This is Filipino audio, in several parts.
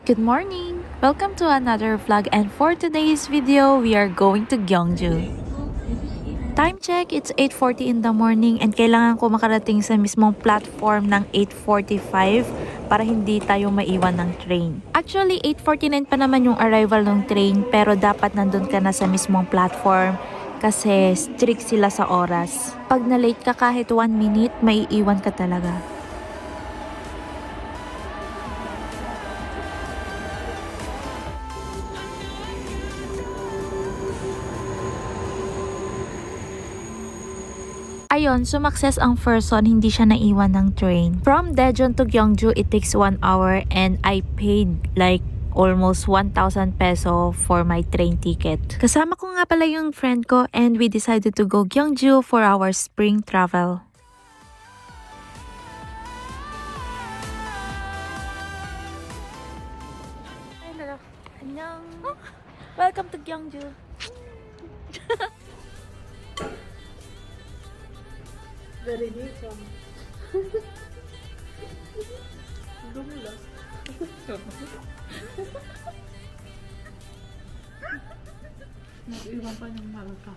Good morning! Welcome to another vlog, and for today's video, we are going to Gyeongju. Time check, it's 8:40 in the morning and kailangan ko makarating sa mismong platform ng 8:45 para hindi tayo maiwan ng train. Actually, 8:49 pa naman yung arrival ng train pero dapat nandun ka na sa mismong platform kasi strict sila sa oras. Pag na-late ka kahit 1 minute, maiiwan ka talaga. Ayon, sumakses ang person, hindi siya naiwan ng train. From Daejeon to Gyeongju, it takes 1 hour and I paid like almost 1,000 peso for my train ticket. Kasama ko nga pala yung friend ko and we decided to go Gyeongju for our spring travel. Hello. Annyeong. Welcome to Gyeongju. Very nice. Lumula. Nag-iwan pa ng marka.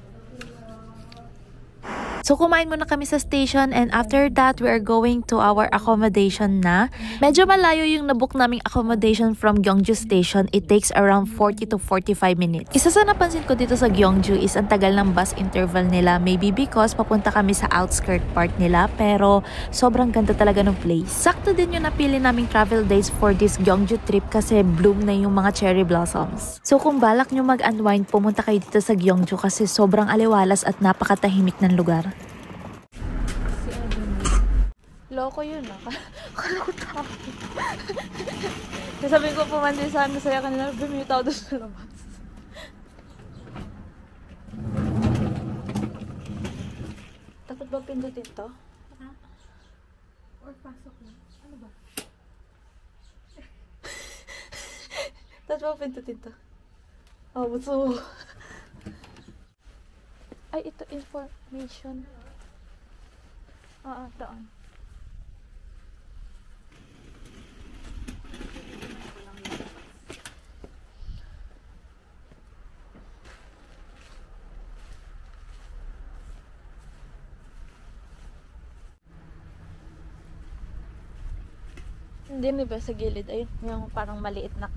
So kumain muna kami sa station and after that we are going to our accommodation na. Medyo malayo yung nabook naming accommodation from Gyeongju station. It takes around 40 to 45 minutes. Isa sa napansin ko dito sa Gyeongju is ang tagal ng bus interval nila. Maybe because papunta kami sa outskirt part nila pero sobrang ganda talaga ng place. Sakto din yung napili naming travel days for this Gyeongju trip kasi bloom na yung mga cherry blossoms. So kung balak nyo mag-unwind, pumunta kayo dito sa Gyeongju kasi sobrang aliwalas at napakatahimik ng lugar. Loko yun ah. Akala ko tao. Sasabihin ko pumandi saan, masaya kanila, bumitaw doon sa labas. Dapat ba pindutin to? Or pasok na? Ano ba? Dapat ba pindutin to? Oh, buto. Ay, ito information. Doon. Hindi ba sa gilid? Ayun, yung parang maliit na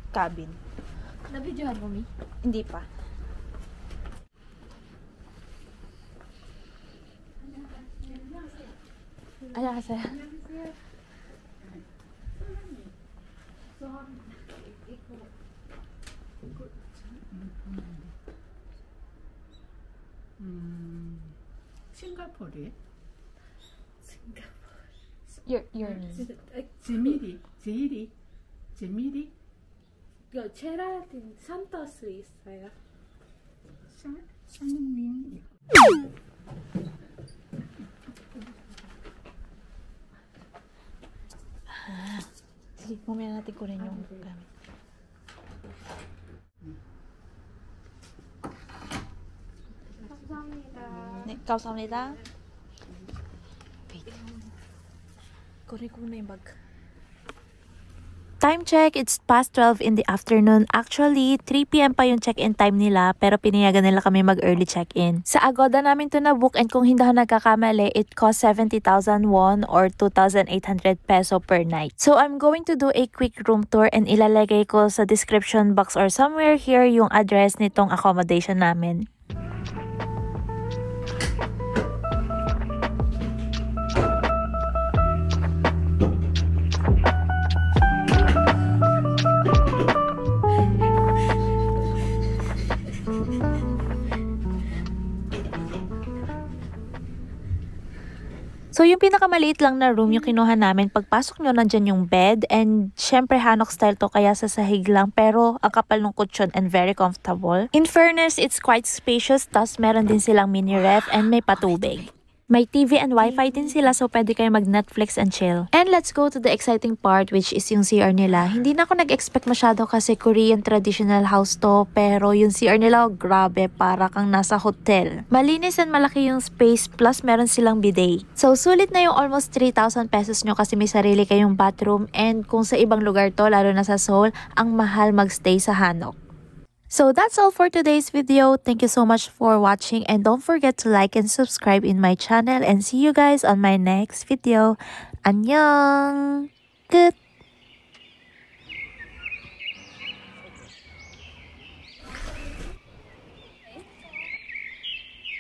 cabin. Na-videohan mo, Mi? Hindi pa. 안녕하세요. 싱가포르에? Your name. 제미리? 그 제라딘 산토스 있어요. 샹민 Sige, mamaya natin kunin yung gamit. 감사합니다. 네, 감사합니다. Wait. Kunin ko muna yung bag. Time check, it's past 12 in the afternoon. Actually, 3 PM pa yung check-in time nila pero pinayagan nila kami mag-early check-in. Sa Agoda namin to na-book and kung hindi ako nagkakamali, it cost 70,000 won or 2,800 peso per night. So I'm going to do a quick room tour and ilalagay ko sa description box or somewhere here yung address nitong accommodation namin. So yung pinakamaliit lang na room yung kinuha namin, pagpasok nyo nandyan yung bed and syempre hanok style to kaya sa sahig lang pero ang kapal ng kutsyon and very comfortable. In fairness, it's quite spacious tas meron din silang mini ref and may patubig. May TV and Wi-Fi din sila so pwede kayo mag-Netflix and chill. And let's go to the exciting part which is yung CR nila. Hindi na ako nag-expect masyado kasi Korean traditional house to pero yung CR nila grabe para kang nasa hotel. Malinis and malaki yung space plus meron silang bidet. So sulit na yung almost 3,000 pesos nyo kasi may sarili kayong bathroom and kung sa ibang lugar to lalo na sa Seoul, ang mahal magstay sa Hanok. So that's all for today's video. Thank you so much for watching and don't forget to like and subscribe in my channel and see you guys on my next video. Annyeong! Good!